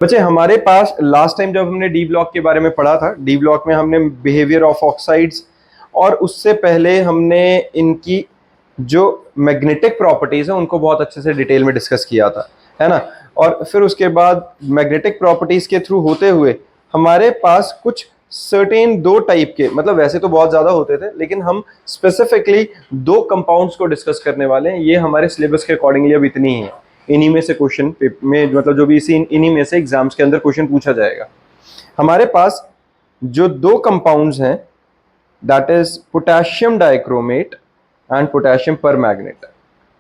बच्चे हमारे पास last time जब हमने डी ब्लॉक के बारे में पढ़ा था, डी ब्लॉक में हमने बिहेवियर ऑफ ऑक्साइड्स और उससे पहले हमने इनकी जो मैग्नेटिक प्रॉपर्टीज है उनको बहुत अच्छे से डिटेल में डिस्कस किया था, है ना। और फिर उसके बाद मैग्नेटिक प्रॉपर्टीज के थ्रू होते हुए हमारे पास कुछ सर्टेन दो टाइप के, मतलब वैसे तो बहुत ज्यादा होते थे लेकिन हम स्पेसिफिकली दो कंपाउंड्स को डिस्कस करने वाले हैं। ये हमारे सिलेबस के अकॉर्डिंगली अब इतनी ही है। इन्हीं में से क्वेश्चन में, मतलब जो भी इन्हीं में से एग्जाम्स के अंदर क्वेश्चन पूछा जाएगा। हमारे पास जो दो कंपाउंड्स हैं, that is potassium dichromate and potassium permanganate.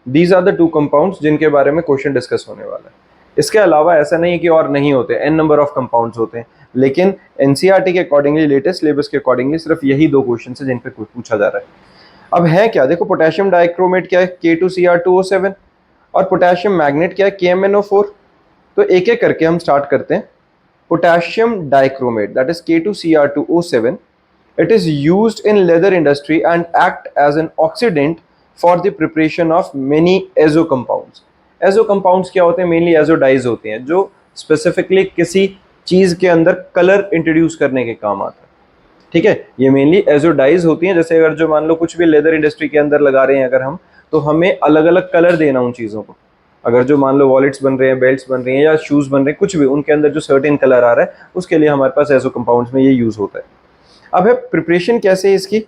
These are the two compounds जिनके बारे में क्वेश्चन डिस्कस होने वाला है। इसके अलावा ऐसा नहीं है कि और नहीं होते, एन नंबर ऑफ कंपाउंड्स होते हैं, लेकिन एनसीईआरटी के अकॉर्डिंगली, लेटेस्ट सिलेबस के अकॉर्डिंगली सिर्फ यही दो क्वेश्चन है जिन पे पूछा जा रहा है। अब है क्या, देखो पोटेशियम डाइक्रोमेट क्या है, K2Cr2O7, और पोटेशियम मैग्नेट क्या है, KMnO4। तो एक एक करके हम स्टार्ट करते हैं। Potassium dichromate that is K2Cr2O7, it is used in leather industry and act as an oxidant for the preparation of many azo compounds। azo compounds क्या होते हैं, मेनली azo dyes होते हैं जो स्पेसिफिकली किसी चीज के अंदर कलर इंट्रोड्यूस करने के काम आते हैं। ठीक है, ये मेनली azo dyes होती हैं। जैसे अगर जो मान लो कुछ भी लेदर इंडस्ट्री के अंदर लगा रहे हैं अगर हम, तो हमें अलग अलग कलर देना उन चीजों को। अगर जो मान लो वॉलेट्स बन रहे हैं, बेल्ट्स बन रही हैं या शूज बन रहे हैं, कुछ भी उनके अंदर जो सर्टेन कलर आ रहा है उसके लिए हमारे पास एजो कंपाउंड्स में ये यूज होता है। अब है प्रिपरेशन कैसे है इसकी।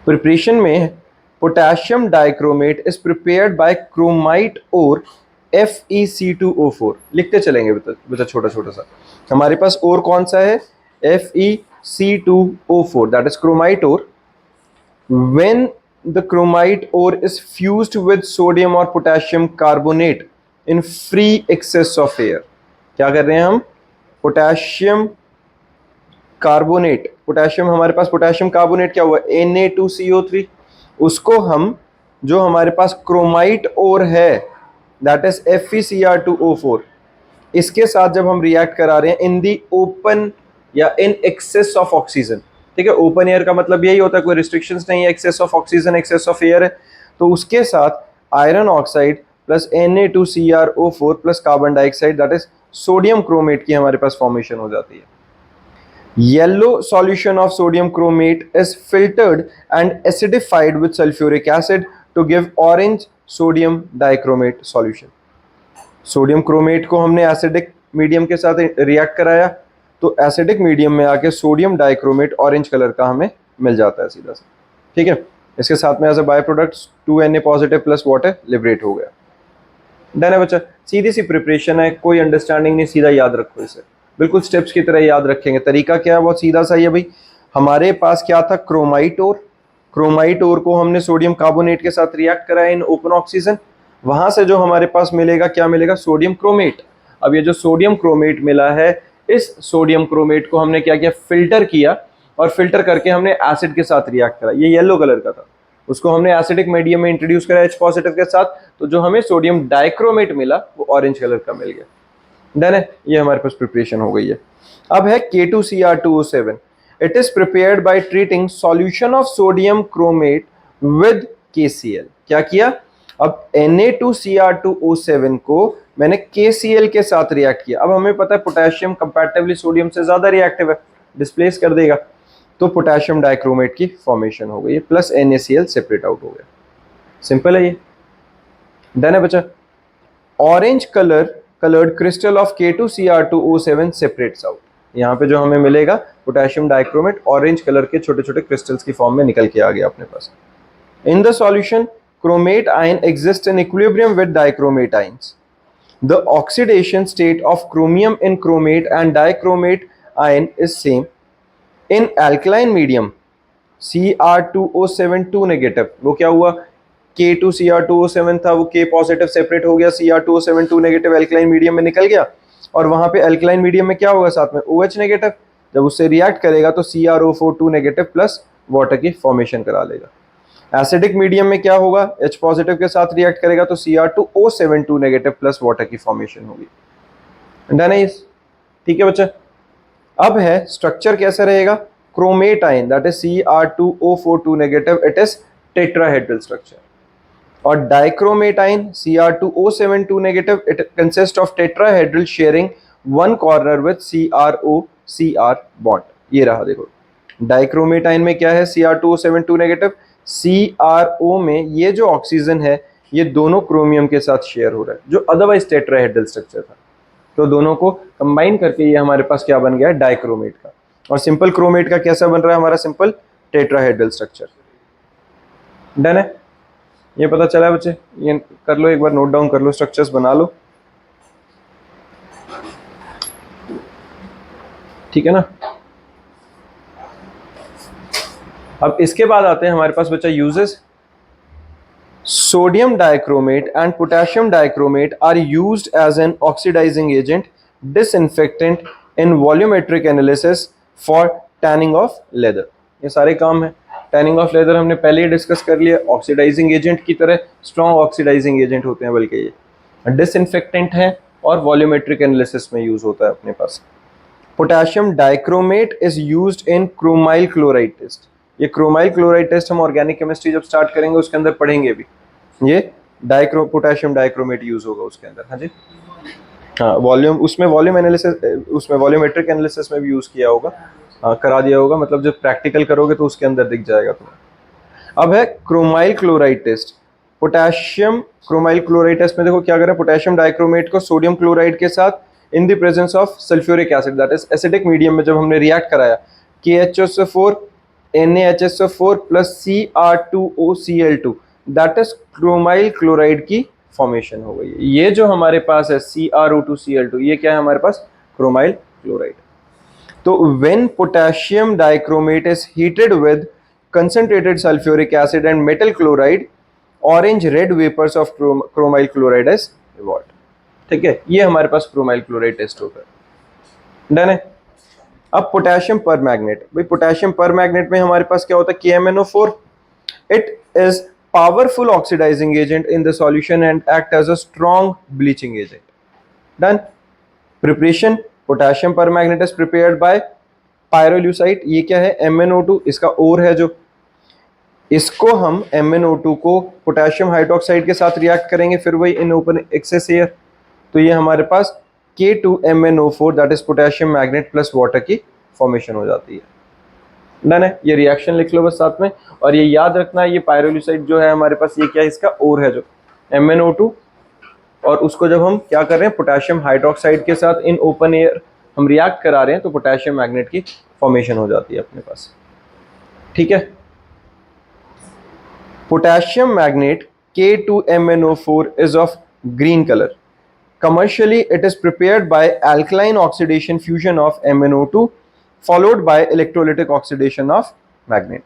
प्रिपरेशन में potassium dichromate is prepared bye chromite और FeC2O4। लिखते चलेंगे बेटा छोटा छोटा सा। हमारे पास और कौन सा है, FeC2O4 दैट इज क्रोमाइट और। When the chromite ore is fused with sodium or potassium carbonate in free excess of air। क्या कर रहे हैं हम, पोटेशियम कार्बोनेट, पोटेशियम हमारे पास पोटेशियम कार्बोनेट क्या हुआ, Na2CO3, उसको हम जो हमारे पास क्रोमाइट ओर है दैट इज FeCr2O4, इसके साथ जब हम रिएक्ट करा रहे हैं इन दी ओपन या इन एक्सेस ऑफ ऑक्सीजन। ठीक है, ओपन एयर का मतलब यही होता है, कोई रिस्ट्रिक्शंस नहीं है, access of oxygen, access of air है। तो उसके साथ iron oxide plus Na2CrO4 plus carbon dioxide that is sodium chromate की हमारे पास फॉर्मेशन हो जाती है। Yellow solution of sodium chromate is filtered and acidified with sulfuric acid to give orange sodium dichromate solution। Sodium chromate को हमने acidic medium के साथ react कराया तो एसिडिक मीडियम में आके सोडियम डाइक्रोमेट ऑरेंज कलर का हमें मिल जाता है सीधा सा। ठीक है, इसके साथ में as a by product 2Na positive plus water liberate हो गया। डन है बच्चा, सीधी सी प्रिपरेशन है, कोई अंडरस्टैंडिंग नहीं, सीधा याद रखो इसे, बिल्कुल स्टेप्स की तरह याद रखेंगे। तरीका क्या है, बहुत सीधा सा ही है भाई। हमारे पास क्या था, क्रोमाइट ओर। क्रोमाइट ओर को हमने सोडियम कार्बोनेट के साथ रिएक्ट कराया इन ओपन ऑक्सीजन, वहां से जो हमारे पास मिलेगा क्या मिलेगा, सोडियम क्रोमेट। अब ये जो सोडियम क्रोमेट मिला है, इस सोडियम क्रोमेट को हमने क्या किया, फिल्टर किया, और फिल्टर करके हमने एसिड के साथ रिएक्ट करा। ये येलो कलर का था, उसको हमने एसिडिक मीडियम में इंट्रोड्यूस करा H पॉजिटिव के साथ, तो जो हमें सोडियम डाइक्रोमेट मिला वो ऑरेंज कलर का मिल गया। डन है, ये हमारे पास प्रिपरेशन हो गई है। अब है K2Cr2O7। It is prepared by treating solution of sodium chromate with KCl। क्या किया, अब Na2Cr2O7 को मैंने KCl के साथ रिएक्ट किया। अब हमें पता है पोटेशियम कंपैरेटिवली सोडियम से ज्यादा रिएक्टिव है, डिस्प्लेस कर देगा, तो पोटेशियम डाइक्रोमेट की फॉर्मेशन हो गई प्लस NaCl सेपरेट आउट हो गया। सिंपल है ये। डन है बच्चा। Orange coloured crystal of K2Cr2O7 separates out. यहाँ पे जो हमें मिलेगा पोटेशियम डाइक्रोमेट ऑरेंज कलर के छोटे छोटे क्रिस्टल्स की फॉर्म में निकल के आ गया अपने पास। In the solution chromate ion exist in equilibrium with dichromate ions. The oxidation state of chromium in chromate and dichromate ion is same. In alkaline medium Cr2O7 2 negative, वो क्या हुआ, K2Cr2O7 था, वो K पॉजिटिव सेपरेट हो गया, Cr2O7 2 negative alkaline medium में निकल गया, और वहां पे एल्कलाइन मीडियम में क्या होगा, साथ में OH नेगेटिव। जब उससे रिएक्ट करेगा तो CrO4 2 नेगेटिव प्लस वाटर की फॉर्मेशन करा लेगा। एसिडिक मीडियम में क्या होगा, H पॉजिटिव के साथ रिएक्ट करेगा तो Cr2O7 2 नेगेटिव प्लस वाटर की फॉर्मेशन होगी। डन है इस, ठीक है बच्चा। अब है स्ट्रक्चर कैसा रहेगा, chromate ion that is Cr2O4 2 negative, it is tetrahedral structure. और dichromate ion Cr2O7 2 negative, it consists of tetrahedral sharing one corner with CrO-Cr bond. ये रहा देखो, डाइक्रोमेट आयन में क्या है, Cr2O7 2 नेगेटिव, CrO में ये जो ऑक्सीजन है ये दोनों क्रोमियम के साथ शेयर हो रहा है जो अदरवाइज टेट्राहेड्रल स्ट्रक्चर था। तो दोनों को कंबाइन करके ये हमारे पास क्या बन गया है, डाइक्रोमेट का। और सिंपल क्रोमेट का कैसा बन रहा है हमारा, सिंपल टेट्राहेड्रल स्ट्रक्चर। डन है, ये पता चला है बच्चे, ये कर लो एक बार, नोट डाउन कर लो, स्ट्रक्चर्स बना लो, ठीक है ना। अब इसके बाद आते हैं हमारे पास बच्चा uses. Sodium dichromate and potassium dichromate are used as an oxidising agent, disinfectant in volumetric analysis for tanning of leather. ये सारे काम है। टैनिंग ऑफ लेदर हमने पहले ही डिस्कस कर लिया, ऑक्सीडाइजिंग एजेंट की तरह, स्ट्रॉन्ग ऑक्सीडाइजिंग एजेंट होते हैं बल्कि ये, डिसइंफेक्टेंट है और वॉल्यूमेट्रिक एनालिसिस में यूज होता है अपने पास। Potassium dichromate is used in chromyl chloride test. ये क्रोमाइल क्लोराइड टेस्ट हम ऑर्गेनिक केमिस्ट्री जब स्टार्ट करेंगे उसके अंदर पढ़ेंगे भी, ये पोटेशियम डाइक्रोमेट यूज होगा उसके अंदर। हाँ जी, हाँ, वॉल्यूम उसमें वॉल्यूम एनालिसिस, उसमें वॉल्यूमेट्रिक एनालिसिस में भी यूज किया होगा, करा दिया होगा, मतलब जब प्रैक्टिकल करोगे तो उसके अंदर दिख जाएगा तुम्हें। अब है chromyl chloride test. Potassium chromyl chloride test में देखो क्या करें, पोटेशियम डाइक्रोमेट को सोडियम क्लोराइड के साथ in the presence of sulphuric acid, that is acidic medium में जब हमने रिएक्ट कराया, KHSO4 NaHSO4 प्लस Cr2OCl2, that is chromyl chloride की फॉर्मेशन हो गई है। ये जो हमारे पास है CrO2Cl2, ये क्या है हमारे पास, क्रोमाइल क्लोराइड। तो when potassium dichromate is heated with concentrated sulfuric acid and metal chloride, orange red vapors of chromyl chloride is evolved। ठीक है, ये हमारे पास क्रोमाइल क्लोराइड टेस्ट होता है। डन है। अब पोटेशियम पर मैग्नेट, भाई पोटेशियम पर मैग्नेट में हमारे पास क्या होता है, KMnO4। It is powerful oxidising agent in the solution and act as a strong bleaching agent. Done. Preparation, potassium permanganate is prepared by pyrolusite. ये क्या है, MnO2, इसका ओर है जो, इसको हम MnO2 को पोटेशियम हाइड्रोक्साइड के साथ रिएक्ट करेंगे, फिर वही इन ओपन एक्सेस एयर, तो ये हमारे पास K2MnO4 that is potassium magnet plus water की फॉर्मेशन हो जाती है। डन है, ये रिएक्शन लिख लो बस साथ में, और ये याद रखना ये पायरोल्यूसाइड जो है हमारे पास, ये क्या है, इसका ओर है जो MnO2, और उसको जब हम क्या कर रहे हैं, पोटेशियम हाइड्रोक्साइड के साथ इन ओपन एयर हम रिएक्ट करा रहे हैं, तो पोटेशियम मैग्नेट की फॉर्मेशन हो जाती है अपने पास। ठीक है, potassium magnet K2MnO4 is of green color. Commercially, it is prepared by alkaline oxidation fusion of MnO2 followed by electrolytic oxidation of magnet.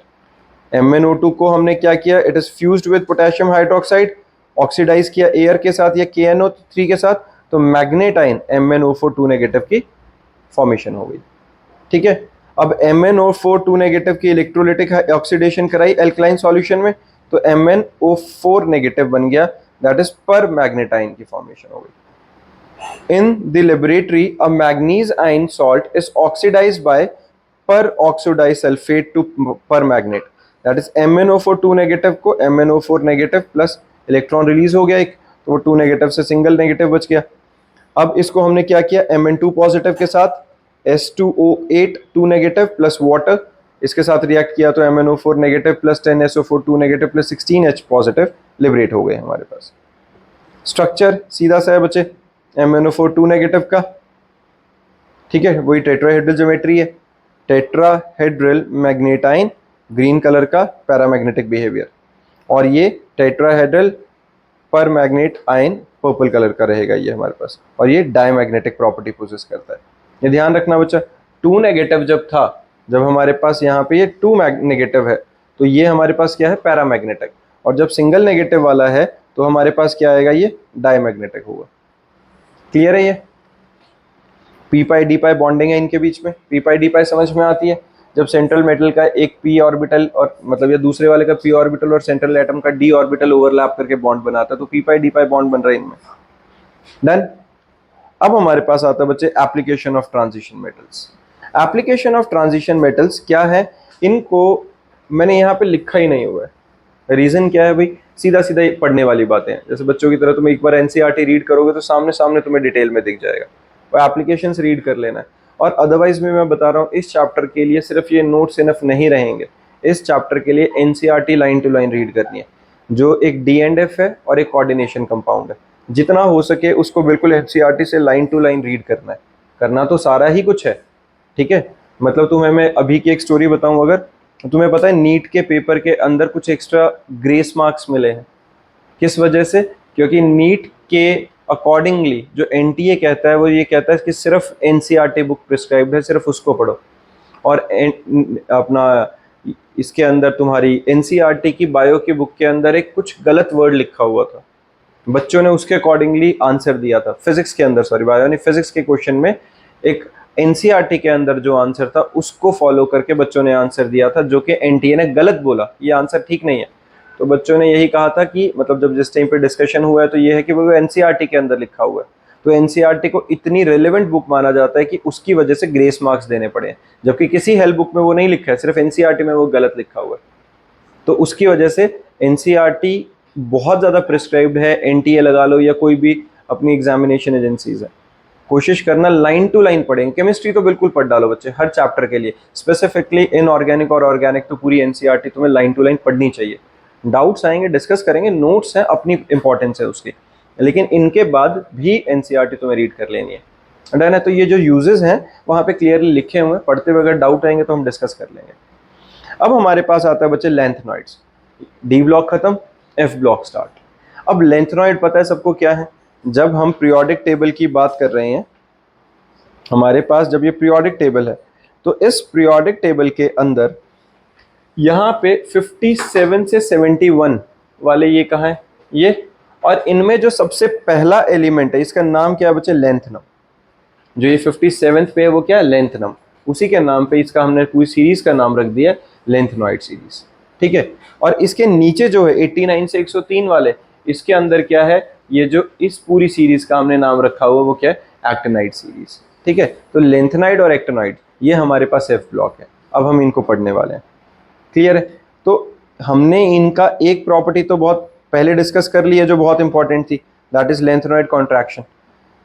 MnO2 को हमने क्या किया, it is fused with potassium hydroxide, oxidise किया air के साथ या KNO3 के साथ, तो मैग्नेट आयन MnO4 2 नेगेटिव की फॉर्मेशन हो गई। ठीक है, अब MnO4 2 नेगेटिव की इलेक्ट्रोलिटिक ऑक्सीडेशन कराई एल्कलाइन सॉल्यूशन में, तो MnO4 नेगेटिव बन गया, that is permanganate ion की फॉर्मेशन हो गई। In the laboratory a manganese ion salt is oxidised by peroxodisulphate to permanganate, that is MnO4 2 negative को MnO4 negative plus electron release हो गया एक, तो वो 2 negative से सिंगल नेगेटिव बच गया। अब इसको हमने क्या किया, Mn2 पॉजिटिव के साथ S2O8 2 नेगेटिव प्लस वाटर, इसके साथ रिएक्ट किया तो MnO4 negative plus 10SO4 2 negative plus 16H positive liberate हो गए हमारे पास। स्ट्रक्चर सीधा सा है बच्चे MnO4 2 नेगेटिव का, ठीक है, वही टेट्राहेड्रल ज्योमेट्री है, टेट्राहेड्रल मैग्नेटाइन ग्रीन कलर का पैरामैग्नेटिक बिहेवियर, और ये टेट्राहेड्रल पर मैग्नेट आयन पर्पल कलर का रहेगा ये हमारे पास, और ये डायमैग्नेटिक प्रॉपर्टी पोजेस करता है। ये ध्यान रखना बच्चा, 2 नेगेटिव जब था, जब हमारे पास यहाँ पे ये 2 नेगेटिव है, तो ये हमारे पास क्या है, पैरामैग्नेटिक, और जब सिंगल नेगेटिव वाला है तो हमारे पास क्या आएगा, ये डायमैग्नेटिक होगा। क्लियर है ये? पी पाई डी पाई बॉन्डिंग है इनके बीच में। पी पाई डी पाई समझ में आती है, जब सेंट्रल मेटल का एक पी ऑर्बिटल और मतलब या दूसरे वाले का पी ऑर्बिटल और सेंट्रल एटम का डी ऑर्बिटल ओवरलैप करके बॉन्ड बनाता है, तो पी पाई डी पाई बॉन्ड बन रहा है इनमें। डन। अब हमारे पास आता है बच्चे application of transition metals. Application of transition metals क्या है, इनको मैंने यहाँ पे लिखा ही नहीं हुआ है। रीजन क्या है भाई, सीधा सीधा पढ़ने वाली बातें हैं, जैसे बच्चों की तरह तुम एक बार एनसीईआरटी रीड करोगे तो सामने सामने तुम्हें डिटेल में दिख जाएगा। वो एप्लीकेशंस रीड कर लेना है। और अदरवाइज में मैं बता रहा हूँ इस चैप्टर के लिए सिर्फ ये नोट्स इनफ नहीं रहेंगे, इस चैप्टर के लिए NCERT line to line read करनी है, जो एक डी एंड एफ है और एक कोऑर्डिनेशन कंपाउंड है। जितना हो सके उसको बिल्कुल एनसीईआरटी से लाइन टू लाइन रीड करना है। करना तो सारा ही कुछ है, ठीक है। मतलब तुम्हें मैं अभी की एक स्टोरी बताऊं, अगर तुम्हें पता है नीट के पेपर के अंदर कुछ एक्स्ट्रा ग्रेस मार्क्स मिले हैं, किस वजह से? क्योंकि नीट के अकॉर्डिंगली जो एनटीए कहता है वो ये कहता है कि सिर्फ एनसीईआरटी बुक प्रिस्क्राइब्ड है, सिर्फ उसको पढ़ो। और अपना इसके अंदर तुम्हारी एनसीईआरटी की बायो की बुक के अंदर एक कुछ गलत वर्ड लिखा हुआ था, बच्चों ने उसके अकॉर्डिंगली आंसर दिया था। फिजिक्स के अंदर, सॉरी बायो नहीं, फिजिक्स के क्वेश्चन में एक एनसीईआरटी के अंदर जो आंसर था उसको फॉलो करके बच्चों ने आंसर दिया था, जो कि एनटीए ने गलत बोला, ये आंसर ठीक नहीं है। तो बच्चों ने यही कहा था कि मतलब जब जिस टाइम पे डिस्कशन हुआ है तो ये है कि वो एनसीईआरटी के अंदर लिखा हुआ है, तो एनसीईआरटी को इतनी रेलेवेंट बुक माना जाता है कि उसकी वजह से ग्रेस मार्क्स देने पड़े, जबकि किसी हेल्प बुक में वो नहीं लिखा है, सिर्फ एनसीईआरटी में वो गलत लिखा हुआ है। तो उसकी वजह से एनसीईआरटी बहुत ज़्यादा प्रिस्क्राइब्ड है, एनटीए लगा लो या कोई भी अपनी एग्जामिनेशन एजेंसीज है, कोशिश करना लाइन टू लाइन पढ़ेंगे। केमिस्ट्री तो बिल्कुल पढ़ डालो बच्चे हर चैप्टर के लिए, स्पेसिफिकली इनऑर्गेनिक और ऑर्गेनिक तो पूरी एनसीईआरटी तुम्हें लाइन टू लाइन पढ़नी चाहिए। डाउट्स आएंगे डिस्कस करेंगे, नोट्स हैं अपनी इंपॉर्टेंस है उसकी, लेकिन इनके बाद भी एनसीईआरटी तुम्हें रीड कर लेनी है। डन है? तो ये जो यूजेस हैं वहाँ पे क्लियरली लिखे हुए हैं, पढ़ते हुए अगर डाउट आएंगे तो हम डिस्कस कर लेंगे। अब हमारे पास आता है बच्चे लेंथनॉइड्स। डी ब्लॉक खत्म, एफ ब्लॉक स्टार्ट। अब लेंथनॉइड पता है सबको क्या है? जब हम पीरियोडिक टेबल की बात कर रहे हैं, हमारे पास जब ये पीरियोडिक टेबल है तो इस पीरियोडिक टेबल के अंदर यहाँ पे 57 से 71 वाले ये कहाँ है? ये। और इनमें जो सबसे पहला एलिमेंट है इसका नाम क्या है बच्चे? लेंथनम। जो ये 57th पे है वो क्या है? लेंथनम। उसी के नाम पे इसका हमने पूरी सीरीज का नाम रख दिया लेंथनॉइड सीरीज, ठीक है। और इसके नीचे जो है 89 से 103 वाले, इसके अंदर क्या है? ये जो इस पूरी सीरीज का हमने नाम रखा हुआ वो क्या है? एक्टिनाइड सीरीज, ठीक है। तो लेंथनाइड और एक्टिनाइड ये हमारे पास एफ ब्लॉक है। अब हम इनको पढ़ने वाले हैं, क्लियर है? तो हमने इनका एक प्रॉपर्टी तो बहुत पहले डिस्कस कर ली है जो बहुत इंपॉर्टेंट थी, दैट इज लेंथनॉइड कॉन्ट्रैक्शन,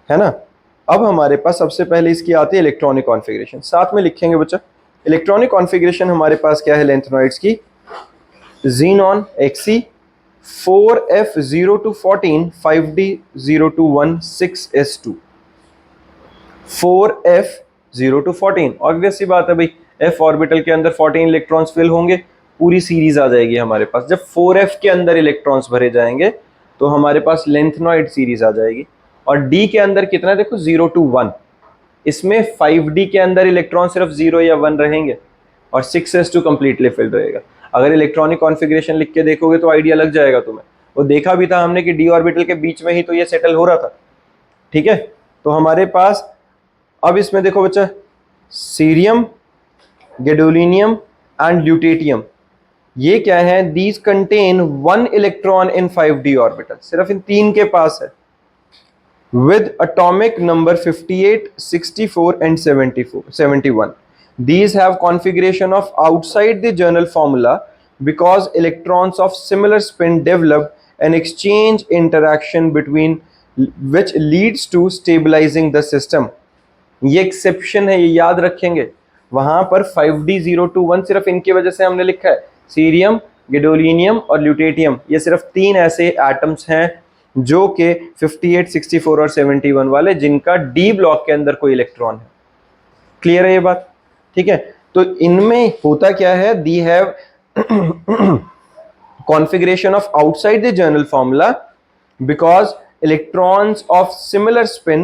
है ना। अब हमारे पास सबसे पहले इसकी आती है इलेक्ट्रॉनिक कॉन्फ़िगरेशन, साथ में लिखेंगे बच्चा। इलेक्ट्रॉनिक कॉन्फ़िगरेशन हमारे पास क्या है लेंथनॉइड्स की? Xenon Xe 4f0 to 14 5d0 to 1 6s2 4f0 to 14। Obvious सी बात है भाई, f ऑर्बिटल के अंदर 14 इलेक्ट्रॉन्स फिल होंगे, पूरी सीरीज आ जाएगी हमारे पास। जब 4f के अंदर इलेक्ट्रॉन्स भरे जाएंगे तो हमारे पास लेंथनॉइड सीरीज आ जाएगी। और d के अंदर कितना है देखो? 0 to 1। इसमें 5d के अंदर इलेक्ट्रॉन सिर्फ 0 या 1 रहेंगे और 6s2 कंप्लीटली फिल्ड रहेगा। अगर इलेक्ट्रॉनिक कॉन्फ़िगरेशन लिख के देखोगे तो आइडिया लग जाएगा तुम्हें। वो देखा भी था हमने कि डी ऑर्बिटल के बीच में ही तो ये सेटल हो रहा था, ठीक है। तो हमारे पास अब इसमें देखो बच्चा, सीरियम, गैडोलिनियम एंड ल्यूटेटियम, ये क्या है? These contain 1 electron in 5d orbital, सिर्फ इन 3 के पास है, with atomic number 58, 64 and 71. These have configuration of outside the general formula because electrons of similar spin develop an exchange interaction between which leads to stabilizing the system. ये exception है, ये याद रखेंगे। वहां पर 5d0 to 1 सिर्फ इनकी वजह से हमने लिखा है, सीरियम, गैडोलिनियम और ल्यूटेटियम, ये सिर्फ 3 ऐसे एटम्स हैं जो कि 58, 64 और 71 वाले, जिनका डी ब्लॉक के अंदर कोई इलेक्ट्रॉन है। क्लियर है ये बात? ठीक है। तो इनमें होता क्या है? They have configuration of outside the general formula because electrons of similar spin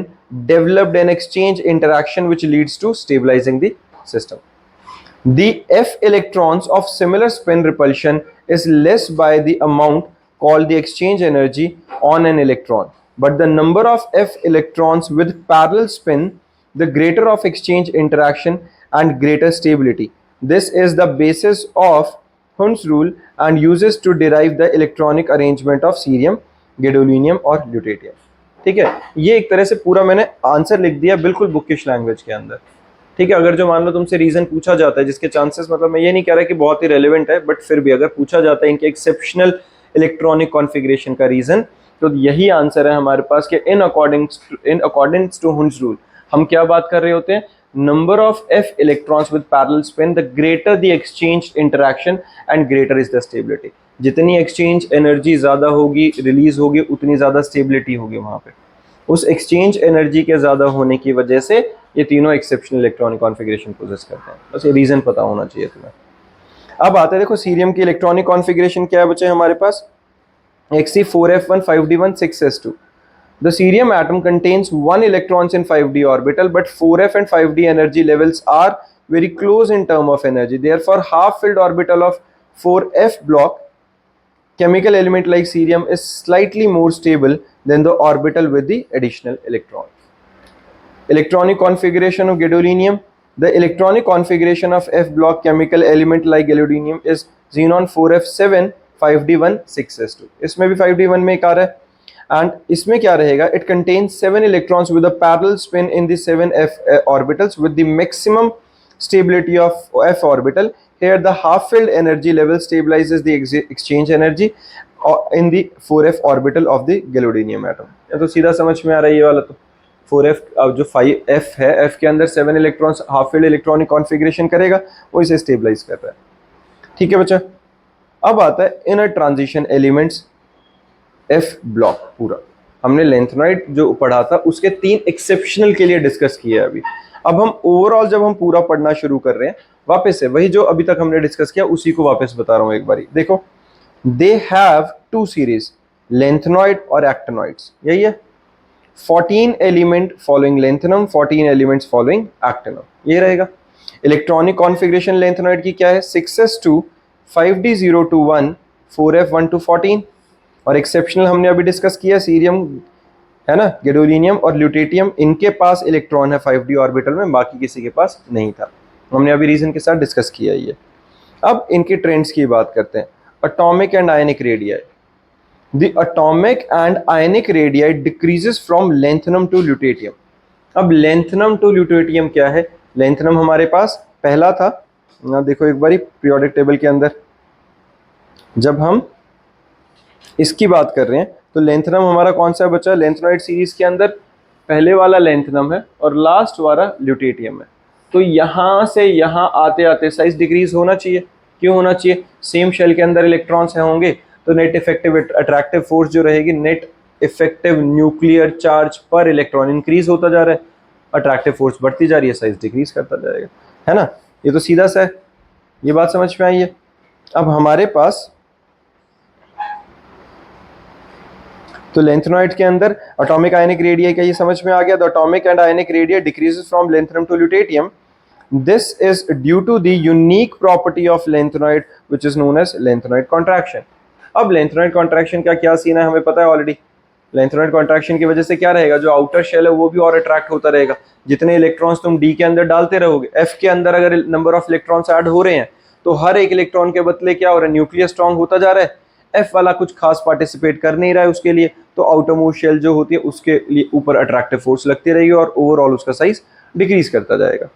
developed an exchange interaction which leads to stabilizing the system. The f electrons of similar spin repulsion is less by the amount called the exchange energy on an electron, but the number of f electrons with parallel spin, the greater of exchange interaction and greater stability. This is the basis of Hund's rule and uses to derive the electronic arrangement of cerium, gadolinium और lutetium. ठीक है, ये एक तरह से पूरा मैंने answer लिख दिया बिल्कुल बुकिश लैंग्वेज के अंदर। ठीक है, अगर जो मान लो तुमसे रीजन पूछा जाता है, जिसके चांसेस, मतलब मैं ये नहीं कह रहा कि बहुत ही रेलेवेंट है, बट फिर भी अगर पूछा जाता है इनके एक्सेप्शनल इलेक्ट्रॉनिक कॉन्फ़िगरेशन का रीजन, तो यही आंसर है हमारे पास कि इन अकॉर्डिंग्स टू हुंड्स रूल हम क्या बात कर रहे होते हैं, number of f electrons with parallel spin, the greater the exchange interaction and greater is the stability. जितनी एक्सचेंज एनर्जी ज्यादा होगी, रिलीज होगी, उतनी ज्यादा स्टेबिलिटी होगी वहां पे। उस एक्सचेंज एनर्जी के ज्यादा होने की वजह से ये तीनों एक्सेप्शनल इलेक्ट्रॉनिक कॉन्फ़िगरेशन पोजेस करते हैं। बस ये रीजन पता होना चाहिए तुम्हें। अब आते हैं, देखो सीरियम की इलेक्ट्रॉनिक कॉन्फ़िगरेशन क्या है बच्चे हमारे पास, Xc4f1 5d1 6s2। The cerium atom contains 1 electrons in 5d orbital, but 4f and 5d energy levels are very close in term of energy. Therefore, half-filled orbital of 4f block chemical element like cerium is slightly more stable than the orbital with the additional electron. Electronic configuration of gadolinium. The electronic configuration of f block chemical element like gadolinium is xenon 4f7 5d1 6s2। इसमें भी 5d1 में एक आ रहा है, and इसमें क्या रहेगा, it contains 7 electrons with a parallel spin in the 7 f orbitals with the maximum stability of f orbital. Here the half filled energy level stabilizes the exchange energy in the 4f orbital of the gadolinium atom। या तो सीधा समझ में आ रहा है ये वाला। तो 4f अब जो 5f है, f के अंदर 7 electrons half field electronic configuration करेगा, वो इसे स्टेबलाइज कर रहा है। ठीक है बच्चा। अब आता है inner transition elements f block. पूरा हमने लेंथेनॉइड जो पढ़ा था उसके 3 एक्सेप्शनल के लिए डिस्कस किया है अभी। अब हम ओवरऑल जब हम पूरा पढ़ना शुरू कर रहे हैं, वापस से वही जो अभी तक हमने डिस्कस किया उसी को वापस बता रहा हूं एक बारी। देखो, दे हैव 2 सीरीज, लेंथेनॉइड और एक्टिनॉइड्स, यही है। 14 element following lanthanum, 14 elements following actinium, ये रहेगा। इलेक्ट्रॉनिक कॉन्फ़िगरेशन लेंथेनॉइड की क्या है, 6s2 5d021 4f1 to 14। और एक्सेप्शनल हमने अभी डिस्कस किया, सीरियम है ना, गैडोलिनियम और ल्यूटेटियम, इनके पास इलेक्ट्रॉन है 5d ऑर्बिटल में, बाकी किसी के पास नहीं था। हमने अभी रीजन के साथ डिस्कस किया ये। अब इनके ट्रेंड्स की बात करते हैं। Atomic and ionic radii. The atomic and ionic radii decreases from lanthanum to lutetium. अब लेंथेनम टू ल्यूटेटियम क्या है, लेंथेनम हमारे पास पहला था ना, देखो एक बारी पीरियोडिक टेबल के अंदर जब हम इसकी बात कर रहे हैं तो लेंथेनम हमारा कौन सा बचा, लेंथेनॉइड सीरीज के अंदर पहले वाला लेंथेनम है और लास्ट वाला ल्यूटेटियम है। तो यहाँ से यहाँ आते आते साइज डिक्रीज होना चाहिए। क्यों होना चाहिए, सेम शेल के अंदर इलेक्ट्रॉन्स हैं होंगे, तो नेट इफेक्टिव अट्रैक्टिव फोर्स जो रहेगी, नेट इफेक्टिव न्यूक्लियर चार्ज पर इलेक्ट्रॉन इंक्रीज होता जा रहा है, अट्रैक्टिव फोर्स बढ़ती जा रही है, साइज डिक्रीज करता जाएगा, है ना। ये तो सीधा सा है, ये बात समझ में आई है। अब हमारे पास तो लेंथेनॉइड के अंदर एटॉमिक आयनिक रेडियाई का ये समझ में आ गया। The atomic and ionic radii decreases from lanthanum to lutetium. This is due to the unique property of lanthanoid which is known as lanthanoid contraction. अब लेंथेनॉइड कॉन्ट्रैक्शन का क्या सीन है हमें पता है ऑलरेडी। लेंथेनॉइड कॉन्ट्रैक्शन की वजह से क्या रहेगा, जो आउटर शेल है वो भी और अट्रैक्ट होता रहेगा। जितने इलेक्ट्रॉन्स तुम डी के अंदर डालते रहोगे, एफ के अंदर अगर नंबर ऑफ इलेक्ट्रॉन्स ऐड हो रहे हैं तो हर एक इलेक्ट्रॉन के बदले क्या हो रहा है, न्यूक्लियस स्ट्रॉन्ग होता जा रहा है। एफ वाला कुछ खास पार्टिसिपेट कर नहीं रहा है उसके लिए, तो आउटरमोस्ट शेल जो होती है उसके लिए ऊपर अट्रैक्टिव फोर्स लगती रहेगी और ओवरऑल उसका साइज डिक्रीज करता जाएगा।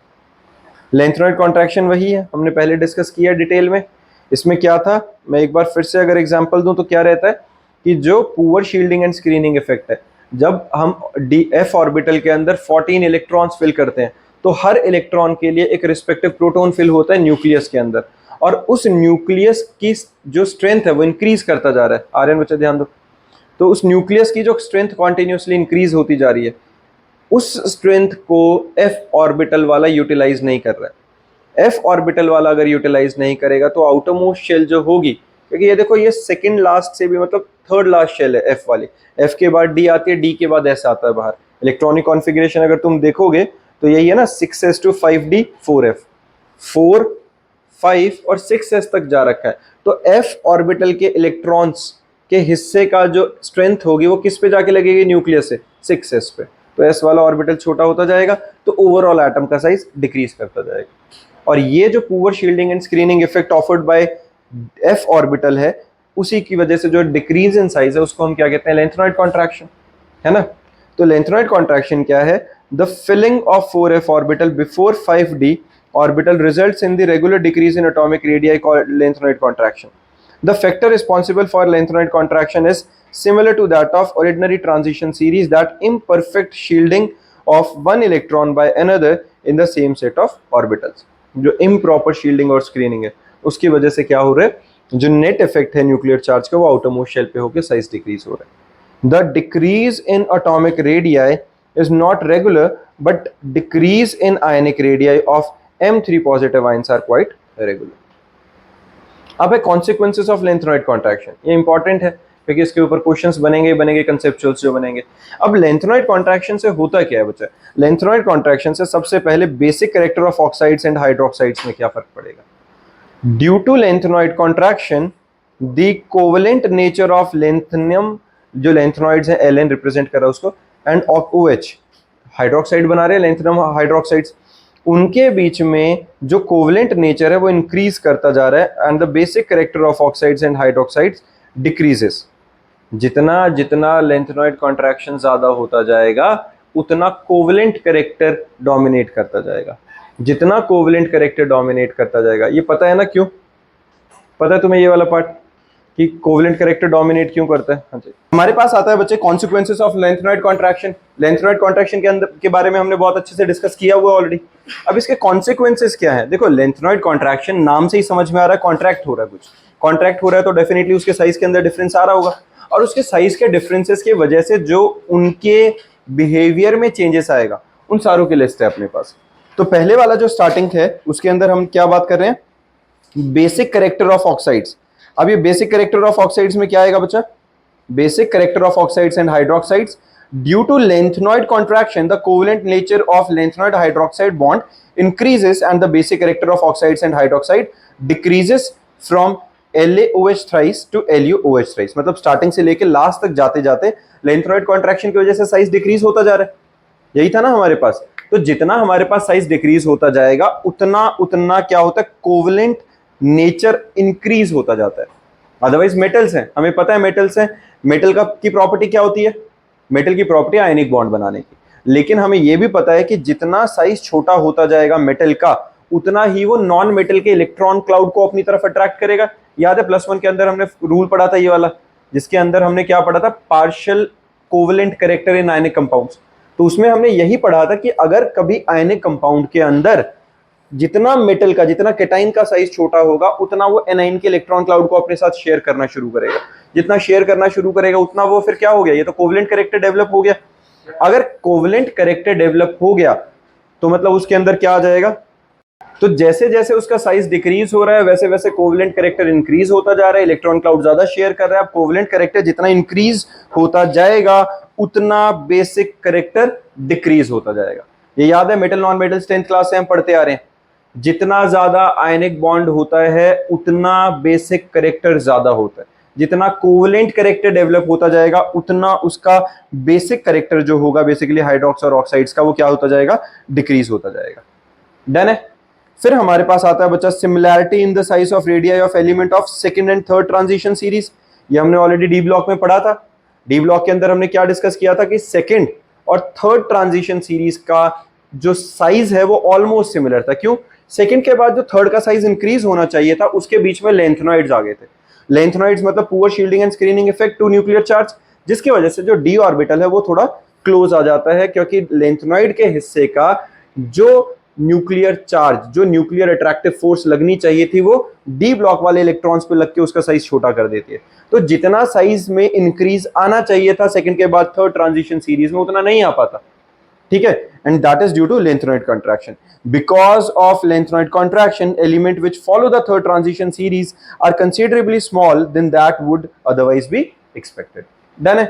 लेंथेनॉइड कॉन्ट्रैक्शन वही है, हमने पहले डिस्कस किया डिटेल में। इसमें क्या था, मैं एक बार फिर से अगर एग्जांपल दूं तो क्या रहता है कि जो poor shielding and screening effect है, जब हम डी एफ ऑर्बिटल के अंदर 14 इलेक्ट्रॉन्स फिल करते हैं तो हर इलेक्ट्रॉन के लिए एक रिस्पेक्टिव प्रोटॉन फिल होता है न्यूक्लियस के अंदर, और उस न्यूक्लियस की जो स्ट्रेंथ है वो इंक्रीज करता जा रहा है। आर्यन बच्चे ध्यान दो, तो उस न्यूक्लियस की जो स्ट्रेंथ कॉन्टिन्यूसली इंक्रीज होती जा रही है, उस स्ट्रेंथ को एफ ऑर्बिटल वाला यूटिलाइज नहीं कर रहा है। एफ ऑर्बिटल वाला अगर यूटिलाइज नहीं करेगा तो आउटरमोस्ट शेल जो होगी, क्योंकि ये देखो ये सेकंड लास्ट से भी मतलब थर्ड लास्ट शेल है एफ वाली, एफ के बाद डी आती है, डी के बाद एस आता है बाहर। इलेक्ट्रॉनिक कॉन्फ़िगरेशन अगर तुम देखोगे तो यही है ना, 6s to 5d 4f, 4 5 और 6s तक जा रखा है। तो एफ ऑर्बिटल के इलेक्ट्रॉन्स के हिस्से का जो स्ट्रेंथ होगी वो किस पे जाके लगेगी, न्यूक्लियस से 6s पे। तो एस वाला ऑर्बिटल छोटा होता जाएगा तो ओवरऑल एटम का साइज डिक्रीज करता जाएगा। और ये जो poor shielding and screening effect offered by F orbital है, उसी की वजह से जो डिक्रीज इन साइज है उसको हम क्या कहते हैं, लेंथेनॉइड कॉन्ट्रैक्शन, है ना। तो लेंथेनॉइड कॉन्ट्रैक्शन क्या है, the filling of 4f orbital before 5d orbital results in the regular decrease in atomic radii called lengthenoid contraction. The factor responsible for lengthenoid contraction is similar to that of ordinary transition series, that imperfect shielding of one electron by another in the same set of orbitals। जो improper shielding और screening है उसकी वजह से क्या हो रहा है, जो नेट इफेक्ट है न्यूक्लियर चार्ज का वो आउटरमोस्ट शेल पे होकर साइज डिक्रीज हो रहा है। The decrease in atomic radii is not regular, but decrease in ionic radii of M3 positive ions are quite regular। अब है consequences of lengthenoid contraction, ये इंपॉर्टेंट है क्योंकि इसके ऊपर क्वेश्चंस बनेंगे कंसेप्चुअल्स जो बनेंगे। अब लेंथेनॉइड कॉन्ट्रैक्शन से होता क्या है बच्चा, लेंथेनॉइड कॉन्ट्रैक्शन से सबसे पहले basic character of oxides and hydroxides में क्या फर्क पड़ेगा। Due to lanthanoid contraction the covalent nature of lanthanum, जो लेंथेनॉइड्स हैं Ln रिप्रेजेंट कर रहा है उसको, एंड OH हाइड्रोक्साइड बना रहे हैं लेंथेनियम हाइड्रोक्साइड्स, उनके बीच में जो कोवेलेंट नेचर है वो इंक्रीज करता जा रहा है and the basic character of oxides and hydroxides decreases. जितना जितना लेंथेनॉइड कॉन्ट्रैक्शन ज्यादा होता जाएगा उतना कोवेलेंट कैरेक्टर डोमिनेट करता जाएगा, जितना कोवेलेंट कैरेक्टर डोमिनेट करता जाएगा। ये पता है ना क्यों, पता है तुम्हें ये वाला पार्ट कि कोवेलेंट कैरेक्टर डोमिनेट क्यों करता है। हाँ जी, हमारे पास आता है बच्चे consequences of lanthanoid contraction. Lanthanoid contraction के अंदर के बारे में हमने बहुत अच्छे से डिस्कस किया हुआ ऑलरेडी। अब इसके कॉन्सिक्वेंसेस क्या है, देखो लेंथेनॉइड कॉन्ट्रैक्शन नाम से ही समझ में आ रहा है कॉन्ट्रैक्ट हो रहा है, कुछ कॉन्ट्रैक्ट हो रहा है तो डेफिनेटली उसके साइज के अंदर डिफरेंस आ रहा होगा, और उसके साइज के डिफरेंसेस की वजह से जो उनके बिहेवियर में चेंजेस आएगा उन सारों की लिस्ट है अपने पास। तो पहले वाला जो स्टार्टिंग है उसके अंदर हम क्या बात कर रहे हैं, बेसिक कैरेक्टर ऑफ ऑक्साइड्स। अब ये बेसिक कैरेक्टर ऑफ ऑक्साइड्स में क्या आएगा बच्चा, basic character of oxides and hydroxides. Due to lanthanoid contraction the covalent nature of lanthanoid hydroxide bond increases and the basic character of oxides and hydroxide decreases from LaOH thrice to LuOH thrice. मतलब starting से लेके last तक जाते जाते lanthanoid contraction की वजह से size decrease होता जा रहा है, यही था ना हमारे पास। तो जितना हमारे पास साइज डिक्रीज होता जाएगा उतना उतना क्या होता है, कोवेलेंट नेचर इंक्रीज होता जाता है। अदरवाइज मेटल्स हैं, हमें पता है मेटल्स हैं, मेटल का की प्रॉपर्टी क्या होती है, मेटल की प्रॉपर्टी आयनिक बॉन्ड बनाने की। लेकिन हमें यह भी पता है कि जितना साइज छोटा होता जाएगा मेटल का उतना ही वो नॉन मेटल के इलेक्ट्रॉन क्लाउड को अपनी तरफ अट्रैक्ट करेगा। याद है +1 के अंदर हमने रूल पढ़ा था ये वाला, जिसके अंदर हमने क्या पढ़ा था, partial covalent character in ionic compounds. तो उसमें हमने यही पढ़ा था कि अगर कभी आयनिक कंपाउंड के अंदर जितना मेटल का, जितना केटाइन का साइज छोटा होगा उतना वो एनाइन के इलेक्ट्रॉन क्लाउड को अपने साथ शेयर करना शुरू करेगा। जितना शेयर करना शुरू करेगा उतना वो फिर क्या हो गया, ये तो कोवेलेंट कैरेक्टर डेवलप हो गया। अगर कोवेलेंट कैरेक्टर डेवलप हो गया तो मतलब उसके अंदर क्या आ जाएगा, तो जैसे जैसे उसका साइज डिक्रीज हो रहा है वैसे वैसे कोवेलेंट कैरेक्टर इंक्रीज होता जा रहा है, इलेक्ट्रॉन क्लाउड ज्यादा शेयर कर रहा है। कोवेलेंट कैरेक्टर जितना इंक्रीज होता जाएगा उतना बेसिक कैरेक्टर डिक्रीज होता जाएगा। ये याद है metal non metal 10th class से हम पढ़ते आ रहे हैं, जितना ज्यादा आयनिक बॉन्ड होता है उतना बेसिक कैरेक्टर ज्यादा होता है। जितना कोवेलेंट कैरेक्टर डेवलप होता जाएगा उतना उसका बेसिक कैरेक्टर जो होगा बेसिकली हाइड्रोक्स और ऑक्साइड्स का वो क्या होता जाएगा, डिक्रीज होता जाएगा। डन है। फिर हमारे पास आता है बच्चा similarity in the size of radii of element of second and third transition series. ये हमने ऑलरेडी डी ब्लॉक में पढ़ा था। डी ब्लॉक के अंदर हमने क्या डिस्कस किया था कि सेकंड और थर्ड ट्रांजिशन सीरीज का जो साइज है वो ऑलमोस्ट सिमिलर था। क्यों, सेकंड के बाद जो थर्ड का साइज इंक्रीज होना चाहिए था उसके बीच में लेंथेनॉइड्स आ गए थे। लेंथेनॉइड्स मतलब poor shielding and screening effect to nuclear charge, जिसकी वजह से जो डी ऑर्बिटल है वो थोड़ा क्लोज आ जाता है, क्योंकि लेंथेनॉइड के हिस्से का जो न्यूक्लियर चार्ज, जो न्यूक्लियर अट्रैक्टिव फोर्स लगनी चाहिए थी वो डी ब्लॉक वाले इलेक्ट्रॉन्स पे लग के उसका साइज छोटा कर देती है। तो जितना साइज में इंक्रीज आना चाहिए था सेकंड के बाद थर्ड ट्रांजिशन सीरीज में उतना नहीं आ पाता। ठीक है, and that is due to lanthanoid contraction. Because of lanthanoid contraction element which follow the third transition series are considerably small than that would otherwise be expected. Done है।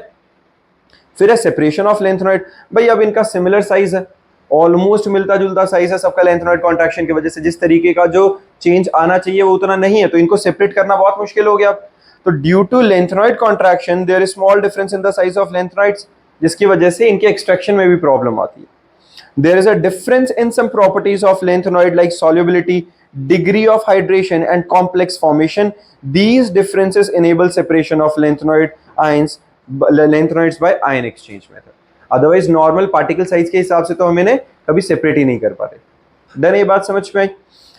फिर है separation of lanthanoid. भाई अब इनका similar size है, almost मिलता जुलता size है सबका लेंथेनॉइड कॉन्ट्रैक्शन की वजह से जिस तरीके का जो चेंज आना चाहिए वो उतना नहीं है, तो इनको सेपरेट करना बहुत मुश्किल हो गया। तो due to lanthanoid contraction there is small difference in the size of lanthanoids, जिसकी वजह से इनके एक्सट्रैक्शन में भी प्रॉब्लम आती है। There is a difference in some properties of lanthanoid like solubility, degree of hydration and complex formation. These differences enable separation of lanthanoid ions, lanthanoids by ion exchange method. Otherwise normal particle size के हिसाब से तो हम इन्हें कभी separate ही नहीं कर पाते। डन, ये बात समझ में आई।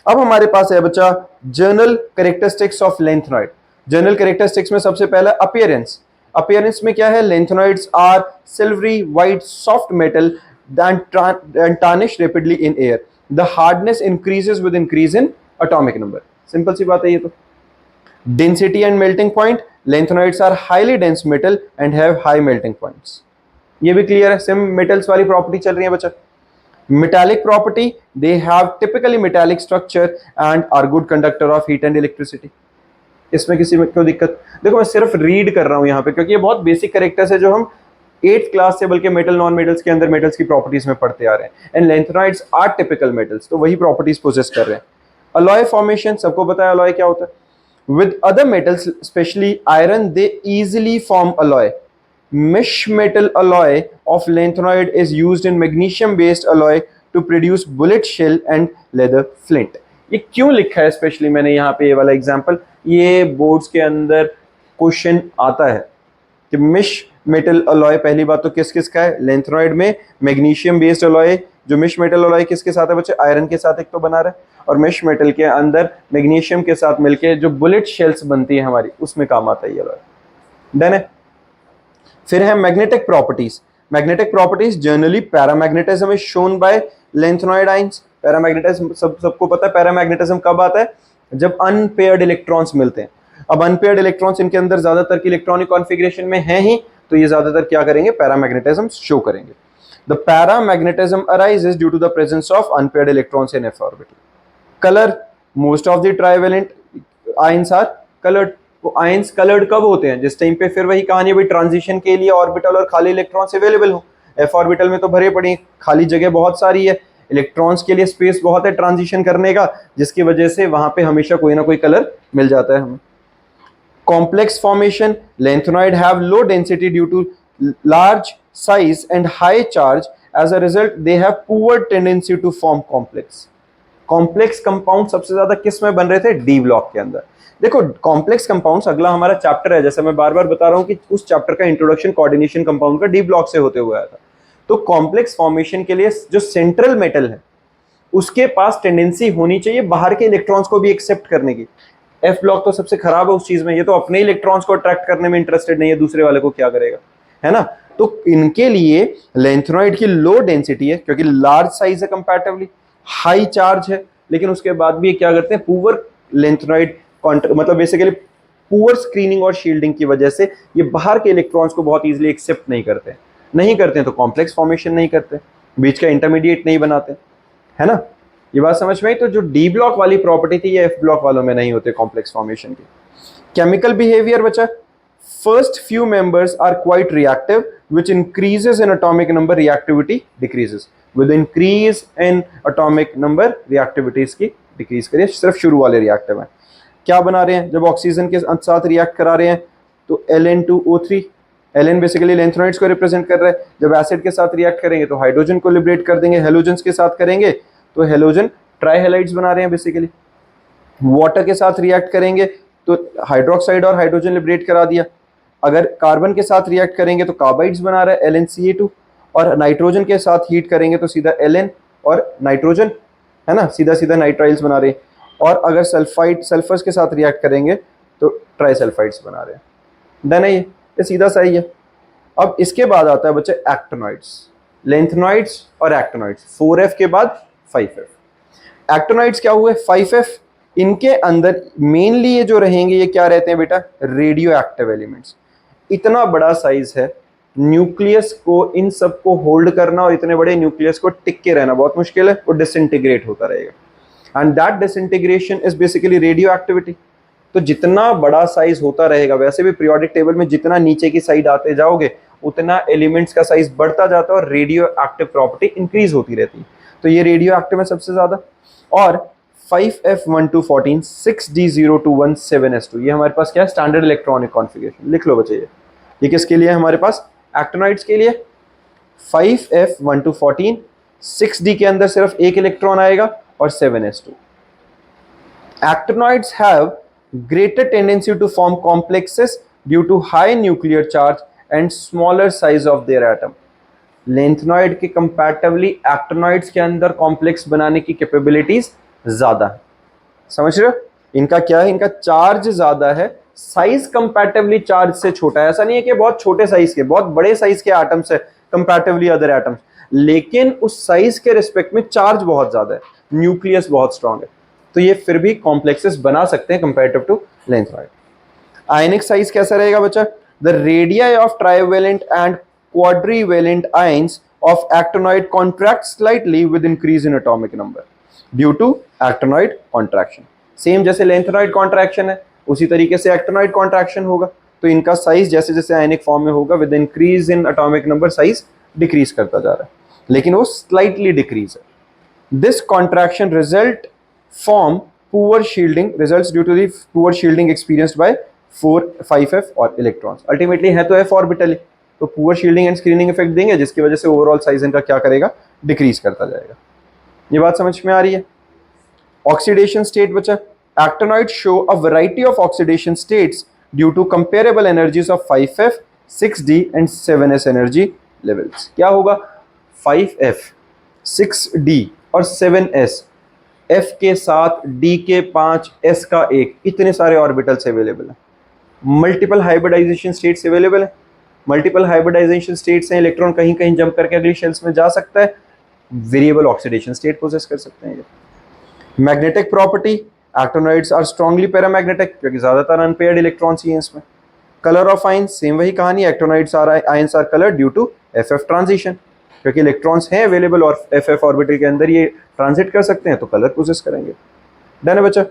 अब हमारे पास है बच्चा general characteristics of lanthanoid. General characteristics में सबसे पहला अपीयरेंस। अपीयरेंस में क्या है, lanthanoids are silvery white soft metal and tarnish rapidly in air. The hardness increases with increase in atomic number. Simple सी बात है ये तो. Density and melting point. Lanthanoids are highly dense metal and have high melting points. ये भी clear है. Same metals वाली property चल रही है बच्चा. Metallic property, they have typically metallic structure and are good conductor of heat and electricity. इसमें किसी में क्यों दिक्कत? देखो मैं सिर्फ रीड कर रहा हूं यहाँ पे क्योंकि ये बहुत बेसिक कैरेक्टर्स है जो हम 8th क्लास से बल्कि मेटल नॉन मेटल्स के अंदर मेटल्स की प्रॉपर्टीज में पढ़ते आ रहे हैं. And lanthanoids are typical metals, तो वही प्रॉपर्टीज पोजेस कर रहे हैं. अलॉय फॉर्मेशन, सबको पता है अलॉय क्या होता है. With other metals, especially iron, they easily form alloy. Mesh metal alloy of lanthanoid is used in magnesium-based alloy to produce bullet shell and leather flint. ये क्यों लिखा है स्पेशली मैंने यहाँ पे ये वाला एग्जाम्पल? ये बोर्ड्स के अंदर क्वेश्चन आता है कि मिश मेटल अलॉय, पहली बात तो किस किस का है? लैंथेनॉइड में मैग्नीशियम बेस्ड अलॉय. जो मिश मेटल अलॉय किसके साथ है बच्चे? आयरन के साथ एक तो बना रहा है, और मिश मेटल के अंदर मैग्नीशियम के साथ मिलके जो बुलेट शेल्स बनती है हमारी, उसमें काम आता है ये अलॉय. डन है. फिर है magnetic properties. Magnetic properties generally paramagnetism is shown by lanthanoid ions. Paramagnetism सबको पता है. पैरामैग्नेटिज्म कब आता है? जब अनपेयर्ड इलेक्ट्रॉन्स मिलते हैं. अब अनपेयर्ड इलेक्ट्रॉन्स इनके अंदर ज्यादातर की इलेक्ट्रॉनिक कॉन्फ़िगरेशन में है ही, तो ये ज्यादातर क्या करेंगे? पैरामैग्नेटिज्म शो करेंगे. The paramagnetism arises due to the presence of unpaired electrons in f orbital. Colour, most of the trivalent ions are coloured. वो आयंस कलर्ड कब होते हैं? जिस टाइम पे, फिर वही कहानी भाई, ट्रांजिशन के लिए ऑर्बिटल और खाली इलेक्ट्रॉन्स अवेलेबल हो. एफ ऑर्बिटल में तो भरे पड़ी हैं, खाली जगह बहुत सारी है, इलेक्ट्रॉन्स के लिए स्पेस बहुत है ट्रांजिशन करने का, जिसकी वजह से वहां पे हमेशा कोई ना कोई कलर मिल जाता है हमें. Complex formation, lanthanoid have low density due to large size and high charge. As a result, they have poor tendency to form complex. Complex compound सबसे ज्यादा किस में बन रहे थे? डी ब्लॉक के अंदर. देखो कॉम्प्लेक्स कंपाउंड्स अगला हमारा चैप्टर है, जैसे मैं बार बार बता रहा हूँ कि उस चैप्टर का इंट्रोडक्शन कोऑर्डिनेशन कंपाउंड का डी ब्लॉक से होते हुए आया था. तो कॉम्प्लेक्स फॉर्मेशन के लिए जो सेंट्रल मेटल है उसके पास टेंडेंसी होनी चाहिए बाहर के इलेक्ट्रॉन्स को भी एक्सेप्ट करने की. एफ ब्लॉक तो सबसे खराब है उस चीज में, ये तो अपने इलेक्ट्रॉन्स को अट्रैक्ट करने में इंटरेस्टेड नहीं है, दूसरे वाले को क्या करेगा, है ना. तो इनके लिए लैंथेनॉइड की लो डेंसिटी है क्योंकि लार्ज साइज है, कंपैरेटिवली हाई चार्ज है, लेकिन उसके बाद भी ये क्या करते हैं? पुअर लैंथेनॉइड मतलब बेसिकली पुअर स्क्रीनिंग और शील्डिंग की वजह से ये बाहर के इलेक्ट्रॉन्स को बहुत इजीली एक्सेप्ट नहीं करते हैं, तो कॉम्प्लेक्स फॉर्मेशन नहीं करते, बीच का इंटरमीडिएट नहीं बनाते, है ना. ये बात समझ में आई. तो जो डी ब्लॉक वाली प्रॉपर्टी थी ये एफ ब्लॉक वालों में नहीं होते कॉम्प्लेक्स फॉर्मेशन की. केमिकल बिहेवियर बचा. First few members are quite reactive which increases in atomic number, reactivity decreases. With increase in atomic number reactivity इसकी डिक्रीज करिए. सिर्फ शुरू वाले रिएक्टिव हैं. क्या बना रहे हैं? जब ऑक्सीजन के साथ रिएक्ट करा रहे हैं तो Ln2O3, Ln बेसिकली लैंथेनॉइड्स को रिप्रेजेंट कर रहा है. जब एसिड के साथ रिएक्ट करेंगे तो हाइड्रोजन को लिबरेट कर देंगे, हेलोजन्स के साथ करेंगे तो हेलोजन ट्राइहेलाइड्स बना रहे हैं बेसिकली. वाटर के साथ रिएक्ट करेंगे तो हाइड्रोक्साइड और हाइड्रोजन लिबरेट करा दिया. अगर कार्बन के साथ रिएक्ट करेंगे तो कार्बाइड्स बना रहा है LnCa2, और नाइट्रोजन के साथ हीट करेंगे तो सीधा Ln और नाइट्रोजन, है ना, सीधा सीधा नाइट्राइल्स बना रहे हैं. और अगर सल्फर्स के साथ रिएक्ट करेंगे तो ट्राइसल्फाइड्स बना रहे हैं. डन है ये सीधा सही है. अब इसके बाद आता है बच्चे एक्टिनॉइड्स. लैंथेनॉइड्स और एक्टिनॉइड्स 4F के बाद 5F. एक्टिनॉइड्स क्या हुए? 5F. इनके अंदर मेनली ये जो रहेंगे ये क्या रहते हैं बेटा? Radio active elements. इतना बड़ा साइज है, न्यूक्लियस को इन सब को होल्ड करना और इतने बड़े न्यूक्लियस को टिक के रहना बहुत मुश्किल है, वो डिसइंटीग्रेट होता रहेगा. And that disintegration is basically radio activity. तो जितना बड़ा साइज होता रहेगा, वैसे भी पीरियोडिक टेबल में जितना नीचे की साइड आते जाओगे उतना एलिमेंट्स का साइज बढ़ता जाता है और रेडियो एक्टिव प्रॉपर्टी इंक्रीज होती रहती है. तो ये रेडियो एक्टिव है सबसे ज्यादा. और 5F1214 6D0217 7s2, ये हमारे पास क्या है? Standard electronic configuration. लिख लो बच्चे ये किसके लिए है हमारे पास? एक्टिनॉइड्स के लिए. 5F1214 6D के अंदर सिर्फ एक इलेक्ट्रॉन आएगा और 7s2. Actinoids have greater tendency to form complexes due to high nuclear charge and smaller size of their atom. Lanthanoid के कंपैरेटिवली एक्टिनॉइड्स के अंदर कॉम्प्लेक्स बनाने की कैपेबिलिटीज ज्यादा है. समझ रहे हो? इनका क्या है? इनका चार्ज ज्यादा है, साइज कंपैरेटिवली चार्ज से छोटा है. ऐसा नहीं है कि बहुत छोटे साइज के, बहुत बड़े साइज के एटम्स है कंपैरेटिवली अदर एटम्स. लेकिन उस साइज के रिस्पेक्ट में चार्ज बहुत ज्यादा है, न्यूक्लियस बहुत स्ट्रांग है, तो ये फिर भी कॉम्प्लेक्सेस बना सकते हैं comparative to lanthanoid. Ionic size कैसा रहेगा बच्चा? The radii of trivalent and quadrivalent ions of actinoid contract slightly with increase in atomic number due to actinoid contraction. Same जैसे लेंथेनॉइड कॉन्ट्रैक्शन है उसी तरीके से एक्टिनॉइड कॉन्ट्रैक्शन होगा, तो इनका साइज जैसे जैसे आयनिक फॉर्म में होगा with increase in atomic number size decrease करता जा रहा है, लेकिन वो स्लाइटली डिक्रीज है। This contraction result from poor shielding, results due to the poor shielding experienced by 5f और इलेक्ट्रॉन्स। अल्टीमेटली है तो f ऑर्बिटल, तो poor shielding and screening effect देंगे जिसकी वजह से ओवरऑल साइज इनका क्या करेगा? डिक्रीज करता जाएगा। ये बात समझ में आ रही है? ऑक्सीडेशन स्टेट बचा, actinoid show a variety of oxidation states due to comparable energies of 5f, 6d and 7s energy levels. क्या होगा? 5f, 6d और 7s, f के 7, d के 5, s का 1, इतने सारे ऑर्बिटल्स अवेलेबल हैं। मल्टीपल हाइब्रिडाइजेशन स्टेट्स अवेलेबल है। मल्टीपल हाइब्रिडाइजेशन स्टेट्स हैं, इलेक्ट्रॉन कहीं कहीं जंप करके अगली शेल्स में जा सकता है, वेरिएबल ऑक्सीडेशन स्टेट पोजेस कर सकते हैं। Magnetic property, actinoids are strongly paramagnetic क्योंकि ज्यादातर अनपेयर्ड इलेक्ट्रॉन्स ही हैं इसमें। कलर ऑफ आयंस, सेम वही कहानी, actinoids are ions are colour due to FF transition, क्योंकि इलेक्ट्रॉन्स हैं अवेलेबल और FF ऑर्बिटल के अंदर ये ट्रांजिट कर सकते हैं तो कलर पोजेस करेंगे। डन है बच्चा?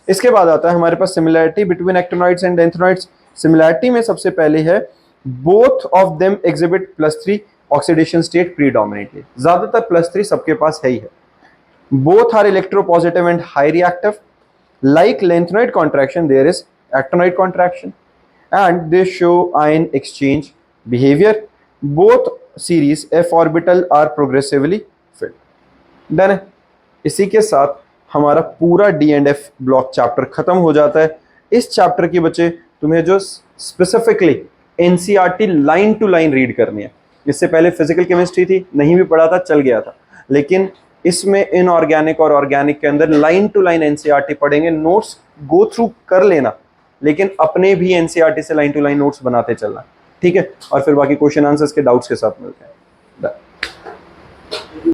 इसके बाद आता है हमारे पास similarity between actinoids and lanthanoids. Similarity में सबसे पहले है both of them exhibit +3 oxidation state predominantly, ज्यादातर +3 सबके पास है ही है। Both are electropositive and high reactive, like lanthanoid contraction there is actinoid contraction and they show ion exchange behaviour. Both series f orbital are progressively filled. Done है? इसी के साथ हमारा पूरा D and F block chapter खत्म हो जाता है। इस चैप्टर की बच्चे तुम्हें जो specifically NCERT line to line read करनी है, इससे पहले फिजिकल केमिस्ट्री थी, नहीं भी पढ़ा था, चल गया था, लेकिन इसमें इनऑर्गेनिक और ऑर्गेनिक के अंदर लाइन टू लाइन NCERT पढ़ेंगे। नोट्स गो थ्रू कर लेना, लेकिन अपने भी NCERT से लाइन टू लाइन नोट्स बनाते चलना, ठीक है? और फिर बाकी क्वेश्चन आंसर्स के डाउट्स के साथ मिलते हैं।